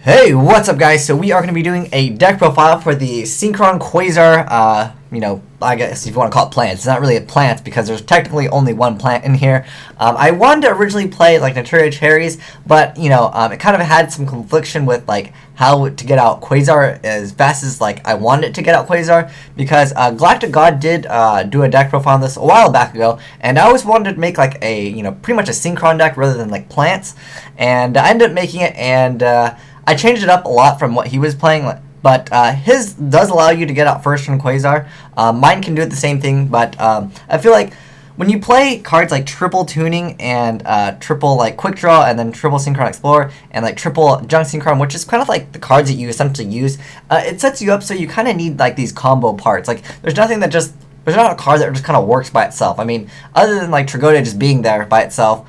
Hey, what's up guys? So we are going to be doing a deck profile for the Synchron Quasar, I guess if you want to call it plants. It's not really a plant because there's technically only one plant in here. I wanted to originally play like Naturia Cherries, but it kind of had some confliction with like how to get out Quasar as fast as like I wanted it to get out Quasar, because Galactic God did do a deck profile on this a while back ago, and I always wanted to make like a pretty much a Synchron deck rather than like plants, and I ended up making it, and I changed it up a lot from what he was playing, but his does allow you to get out first from Quasar. Mine can do it the same thing, but I feel like when you play cards like triple tuning and triple like quick draw and then triple synchron explorer and like triple junk synchron, which is kind of like the cards that you essentially use, it sets you up so you kind of need like these combo parts. Like there's not a card that just kind of works by itself. I mean, other than like Tragonia just being there by itself,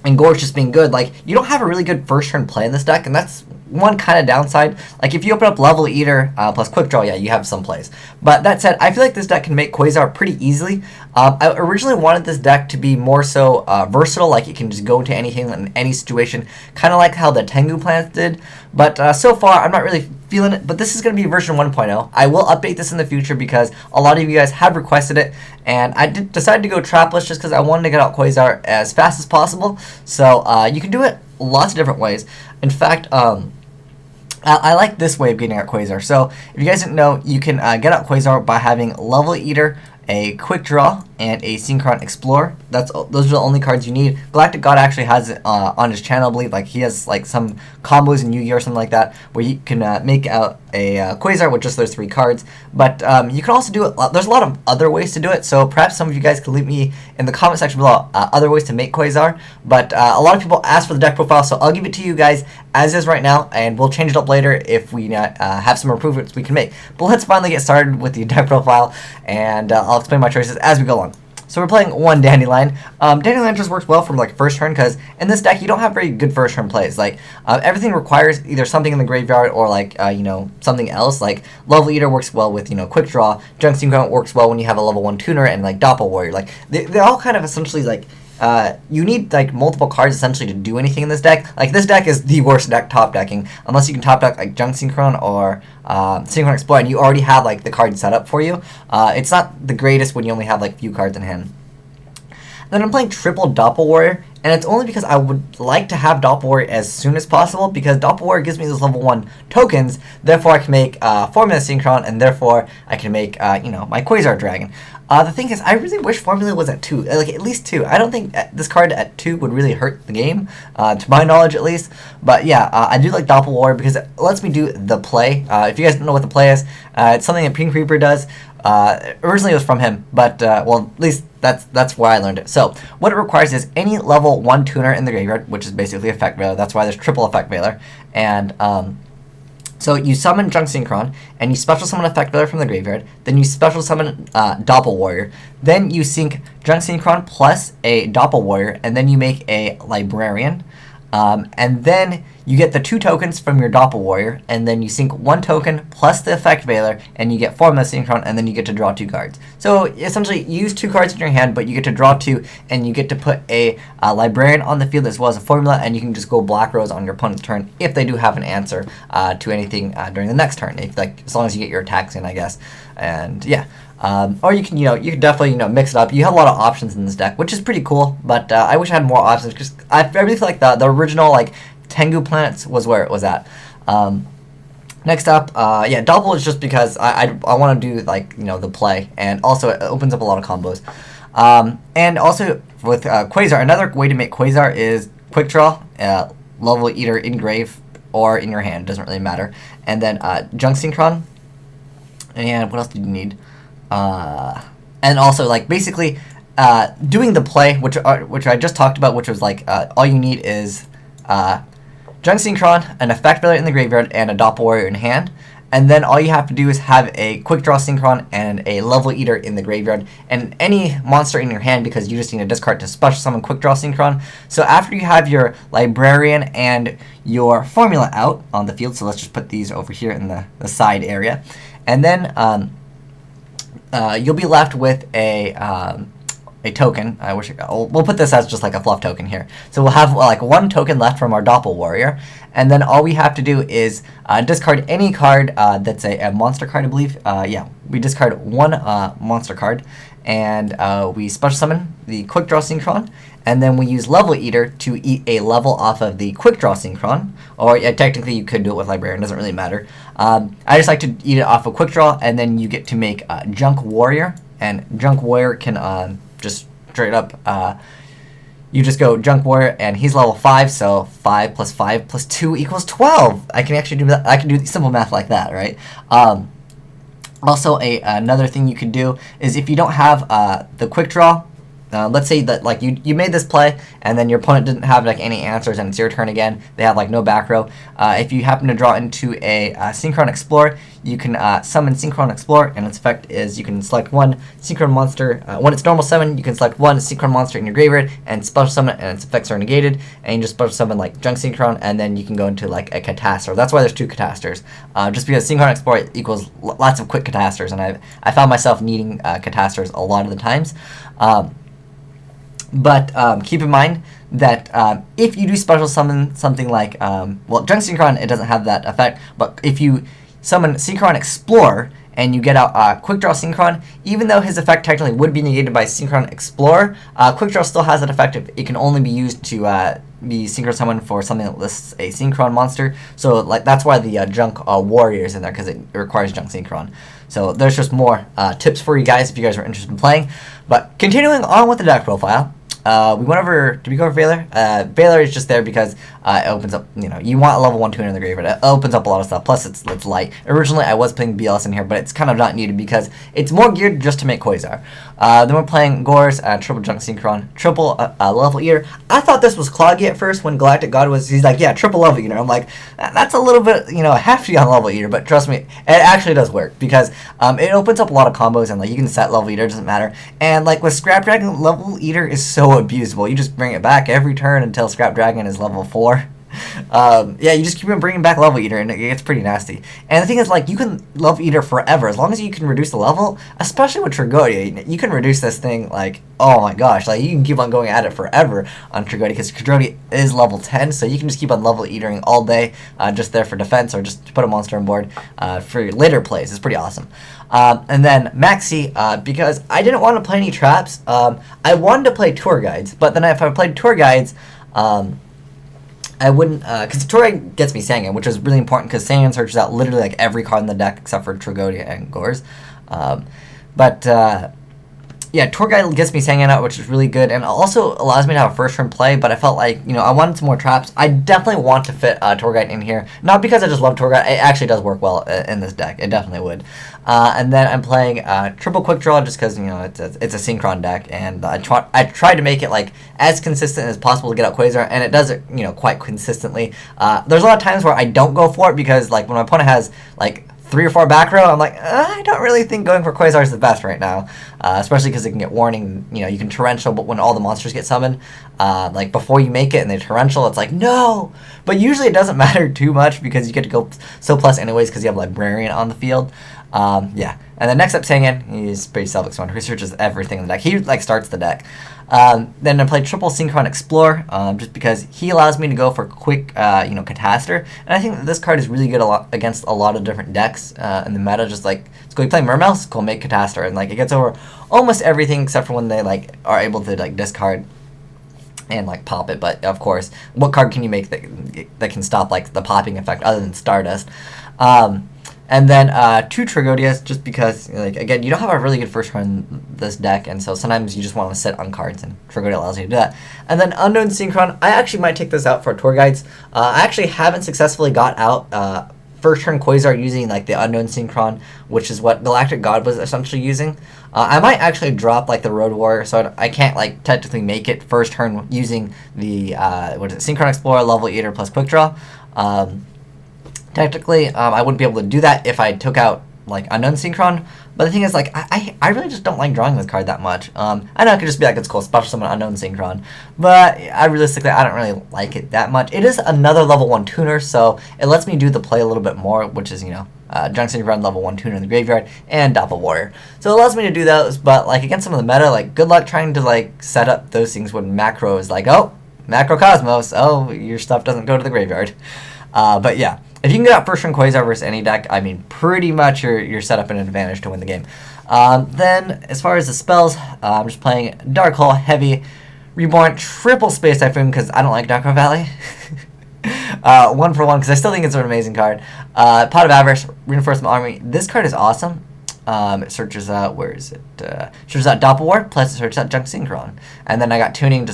and Gorge just being good, like you don't have a really good first turn play in this deck, and that's one kind of downside. Like if you open up Level Eater plus Quick Draw, yeah, you have some plays. But that said, I feel like this deck can make Quasar pretty easily. I originally wanted this deck to be more so versatile, like it can just go into anything in any situation, kind of like how the Tengu plants did. But so far, I'm not really feeling it. But this is going to be version 1.0. I will update this in the future because a lot of you guys have requested it, and I decided to go trapless just because I wanted to get out Quasar as fast as possible. So you can do it lots of different ways. In fact, I like this way of getting out Quasar. So if you guys didn't know, you can get out Quasar by having Level Eater, a Quick Draw, and a Synchron Explorer. Those are the only cards you need. Galactic God actually has it on his channel, I believe. Like he has like some combos in Yu-Gi-Oh or something like that, where you can make out a Quasar with just those 3 cards. But you can also do it. There's a lot of other ways to do it. So perhaps some of you guys can leave me in the comment section below other ways to make Quasar. But a lot of people asked for the deck profile, so I'll give it to you guys as is right now, and we'll change it up later if we have some improvements we can make. But let's finally get started with the deck profile, and I'll explain my choices as we go along. So we're playing one Dandelion. Dandelion just works well from like first turn, because in this deck you don't have very good first turn plays. Like everything requires either something in the graveyard or like something else. Like Level Eater works well with Quick Draw. Junk Synchron works well when you have a level 1 tuner, and like Doppel Warrior. Like they all kind of essentially like you need like multiple cards essentially to do anything in this deck. Like this deck is the worst deck top decking, unless you can top deck like Junk Synchron or Synchron Explorer, and you already have like the card set up for you. It's not the greatest when you only have like few cards in hand. Then I'm playing triple Doppel Warrior, and it's only because I would like to have Doppel Warrior as soon as possible, because Doppel Warrior gives me those level 1 tokens. Therefore I can make Formula Synchron, and therefore I can make my Quasar Dragon. The thing is, I really wish Formula was at 2, like at least 2. I don't think this card at 2 would really hurt the game, to my knowledge at least. But yeah, I do like Doppel Warrior because it lets me do the play. If you guys don't know what the play is, it's something that Pink Reaper does. Originally it was from him, but well, at least that's where I learned it. So what it requires is any level 1 tuner in the graveyard, which is basically Effect Veiler. That's why there's triple Effect Veiler. And so you summon Junk Synchron, and you special summon Effect Veiler from the graveyard. Then you special summon Doppel Warrior. Then you sync Junk Synchron plus a Doppel Warrior, and then you make a Librarian. And then you get the 2 tokens from your Doppel Warrior, and then you sync 1 token plus the Effect Veiler, and you get Formula Synchron, and then you get to draw 2 cards. So essentially, you use 2 cards in your hand, but you get to draw 2, and you get to put a Librarian on the field as well as a Formula, and you can just go Black Rose on your opponent's turn if they do have an answer to anything during the next turn, as long as you get your attacks in, I guess. And yeah. Or you can definitely mix it up. You have a lot of options in this deck, which is pretty cool. But I wish I had more options, because I really feel like the original like Tengu planets was where it was at. Next up, yeah, Doppel is just because I want to do like the play, and also it opens up a lot of combos. And also with Quasar, another way to make Quasar is Quick Draw, Level Eater in grave or in your hand, doesn't really matter. And then Junk Synchron. And what else do you need? And also like basically doing the play, which I just talked about, which was like all you need is Junk Synchron, an Effect Veiler in the graveyard, and a Doppel Warrior in hand. And then all you have to do is have a Quick Draw Synchron and a Level Eater in the graveyard, and any monster in your hand, because you just need to discard to special summon Quick Draw Synchron. So after you have your Librarian and your Formula out on the field, so let's just put these over here in the side area, and then you'll be left with a a token. I wish we'll put this as just like a fluff token here. So we'll have like one token left from our Doppel Warrior, and then all we have to do is discard any card that's a monster card, I believe. Yeah, we discard one monster card, and we special summon the Quick Draw Synchron, and then we use Level Eater to eat a level off of the Quick Draw Synchron, or technically you could do it with Librarian, doesn't really matter. I just like to eat it off of Quick Draw, and then you get to make Junk Warrior, and Junk Warrior can just straight up, you just go Junk Warrior, and he's level 5, so 5 plus 5 plus 2 equals 12. I can actually do that. I can do simple math like that, right? Also, another thing you could do is if you don't have the Quick Draw, let's say that like you made this play and then your opponent didn't have like any answers and it's your turn again. They have like no back row. If you happen to draw into a Synchron Explorer, you can summon Synchron Explorer, and its effect is you can select one Synchron monster. When it's normal summon, you can select one Synchron monster in your graveyard and special summon it, and its effects are negated. And you just special summon like Junk Synchron, and then you can go into like a Catastor. That's why there's two Catastors. Just because Synchron Explorer equals lots of quick Catastors, and I found myself needing Catastors a lot of the times. But keep in mind that if you do special summon something like, well, Junk Synchron, it doesn't have that effect, but if you summon Synchron Explorer and you get out Quick Draw Synchron, even though his effect technically would be negated by Synchron Explorer, Quick Draw still has that effect. It can only be used to be Synchron Summon for something that lists a Synchron monster. So like that's why the Junk Warrior is in there, because it requires Junk Synchron. So there's just more tips for you guys if you guys are interested in playing. But continuing on with the deck profile, we went over, did we go over Valor? Valor is just there because it opens up, you want a level 1 tuner in the graveyard. It opens up a lot of stuff, plus it's light. Originally I was playing BLS in here, but it's kind of not needed because it's more geared just to make Quasar. Then we're playing Gores, triple Junk Synchron, triple Level Eater. I thought this was cloggy at first when Galactic God he's like, yeah, triple Level Eater. I'm like, that's a little bit, hefty on Level Eater, but trust me, it actually does work because it opens up a lot of combos, and like you can set Level Eater, it doesn't matter. And like with Scrap Dragon, Level Eater is so abusable. You just bring it back every turn until Scrap Dragon is level 4. Yeah, you just keep on bringing back Level Eater, and it gets pretty nasty. And the thing is, like, you can Level Eater forever as long as you can reduce the level, especially with Tragodia. You can reduce this thing, like, oh my gosh, like, you can keep on going at it forever on Tragodia, because Tragodia is level 10, so you can just keep on Level Eatering all day, just there for defense, or just to put a monster on board for your later plays. It's pretty awesome. And then Maxi, because I didn't want to play any traps, I wanted to play Tour Guides, but then if I played Tour Guides, I wouldn't, because Tour Guide gets me Sangan, which is really important because Sangan searches out literally like every card in the deck except for Tragodia and Gores. Yeah, Tour Guide gets me Sangan out, which is really good, and also allows me to have a first turn play, but I felt like, I wanted some more traps. I definitely want to fit Tour Guide in here, not because I just love Tour Guide, it actually does work well in this deck, it definitely would. And then I'm playing triple Quick Draw just because, it's a Synchron deck, and I tried to make it like as consistent as possible to get out Quasar, and it does it, quite consistently. There's a lot of times where I don't go for it because, like, when my opponent has, like, 3 or 4 back row, I'm like, I don't really think going for Quasar is the best right now, especially because it can get warning. You can torrential, but when all the monsters get summoned, like before you make it and they torrential, it's like, no! But usually it doesn't matter too much because you get to go so plus anyways because you have Librarian on the field. Yeah. And then next up, Sangan, he's pretty self-explanatory. He researches everything in the deck. He, starts the deck. Then I played triple Synchron Explorer, just because he allows me to go for quick, Catastor. And I think that this card is really good against a lot of different decks in the meta. Just like, let's go play Mermouse, cool, make Catastor. And, it gets over almost everything except for when they, are able to, discard and, pop it. But, of course, what card can you make that can stop, the popping effect other than Stardust? And then 2 Tragodias, just because, again, you don't have a really good first run in this deck, and so sometimes you just want to sit on cards, and Tragodia allows you to do that. And then Unknown Synchron, I actually might take this out for Tour Guides. I actually haven't successfully got out first turn Quasar using, the Unknown Synchron, which is what Galactic God was essentially using. I might actually drop, the Road Warrior, so I can't, technically make it first turn using the, Synchron Explorer, Level Eater, plus Quick Draw. Technically, I wouldn't be able to do that if I took out, Unknown Synchron, but the thing is, I really just don't like drawing this card that much. I know it could just be it's cool, special summon Unknown Synchron, but I don't really like it that much. It is another level 1 tuner, so it lets me do the play a little bit more, which is, Junk Synchron, level 1 tuner in the graveyard, and Doppel Warrior. So it allows me to do those, but like against some of the meta, like good luck trying to like set up those things when macro is like, oh, macro Cosmos, oh, your stuff doesn't go to the graveyard. But yeah, if you can get out first turn Quasar versus any deck, I mean, pretty much you're set up in an advantage to win the game. Then, as far as the spells, I'm just playing Dark Hole, Heavy, Reborn, Triple Space Typhoon, because I don't like Dark Valley. 1 for 1, because I still think it's an amazing card. Pot of Avarice, Reinforcement Army. This card is awesome. It searches out, where is it? Searches out Doppel War, plus it searches out Junk Synchron. And then I got Tuning to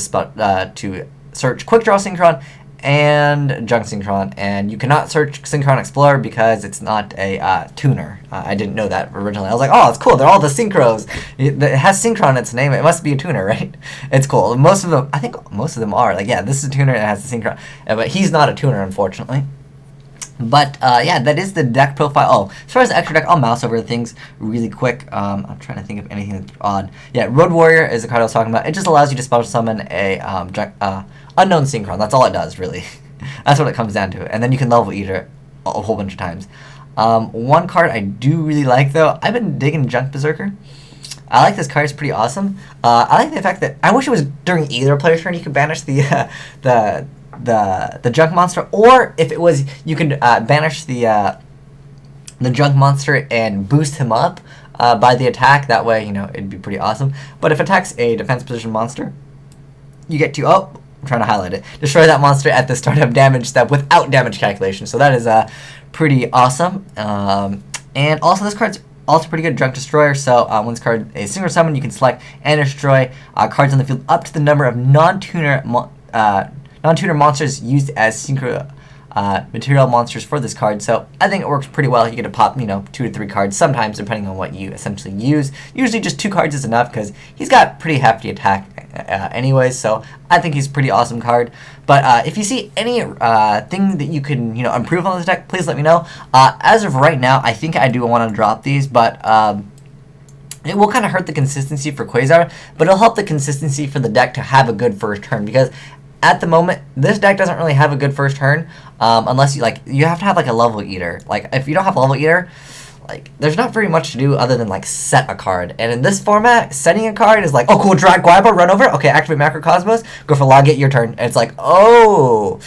search Quick Draw Synchron and Junk Synchron, and you cannot search Synchron Explorer because it's not a tuner. I didn't know that originally. I was like, oh, it's cool. They're all the Synchros. It has Synchron in its name. It must be a tuner, right? It's cool. Most of them, I think most of them are. Like, yeah, this is a tuner and it has the Synchron. But he's not a tuner, unfortunately. But, yeah, that is the deck profile. Oh, as far as the extra deck, I'll mouse over things really quick. I'm trying to think of anything that's odd. Yeah, Road Warrior is the card I was talking about. It just allows you to special summon a unknown Synchron. That's all it does, really. That's what it comes down to. And then you can level eater a whole bunch of times. One card I do really like, though, I've been digging Junk Berserker. I like this card. It's pretty awesome. I like the fact that I wish it was during either player's turn you could banish the junk monster, or if it was you could banish the junk monster and boost him up by the attack. That way, you know, it'd be pretty awesome. But if it attacks a defense position monster, you get to I'm trying to highlight it. Destroy that monster at the start of damage step without damage calculation. So that is pretty awesome. And also this card's also pretty good, Junk Destroyer. So when this card is single summon, you can select and destroy cards on the field up to the number of non-tuner monsters used as synchro material monsters for this card. So I think it works pretty well. You get to pop, you know, 2 to 3 cards sometimes, depending on what you essentially use. Usually just 2 cards is enough because he's got pretty hefty attack anyways. So I think he's a pretty awesome card. But if you see any thing that you can, you know, improve on this deck, please let me know. As of right now, I think I do want to drop these, but it will kind of hurt the consistency for Quasar, but it'll help the consistency for the deck to have a good first turn, because at the moment, this deck doesn't really have a good first turn, unless you have to have like a level eater. Like if you don't have a level eater, like there's not very much to do other than like set a card. And in this format, setting a card is like, oh cool, drag Guaiba, run over, okay, activate Macro Cosmos, go for log it, your turn. And it's like, oh,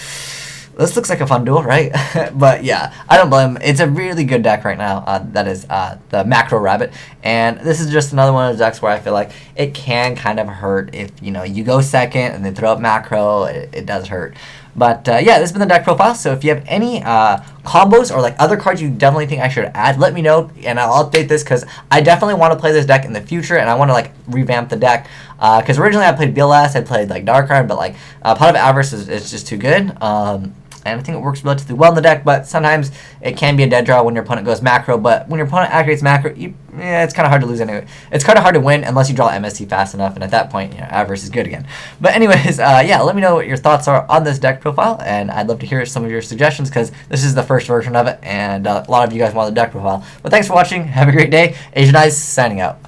this looks like a fun duel, right? But yeah, I don't blame him. It's a really good deck right now. That is the Macro Rabbit. And this is just another one of the decks where I feel like it can kind of hurt if, you know, you go second and then throw up Macro. It does hurt. But yeah, this has been the deck profile. So if you have any combos or like other cards you definitely think I should add, let me know and I'll update this, because I definitely want to play this deck in the future and I want to like revamp the deck. Because originally I played BLS, I played like Darkrai, but like Pot of Avarice is just too good. And I think it works relatively well in the deck, but sometimes it can be a dead draw when your opponent goes macro. But when your opponent activates macro, it's kind of hard to lose anyway. It's kind of hard to win unless you draw MST fast enough, and at that point, you know, Avarice is good again. But anyways, yeah, let me know what your thoughts are on this deck profile, and I'd love to hear some of your suggestions, because this is the first version of it, and a lot of you guys want the deck profile. But thanks for watching. Have a great day. Asian Eyes signing out.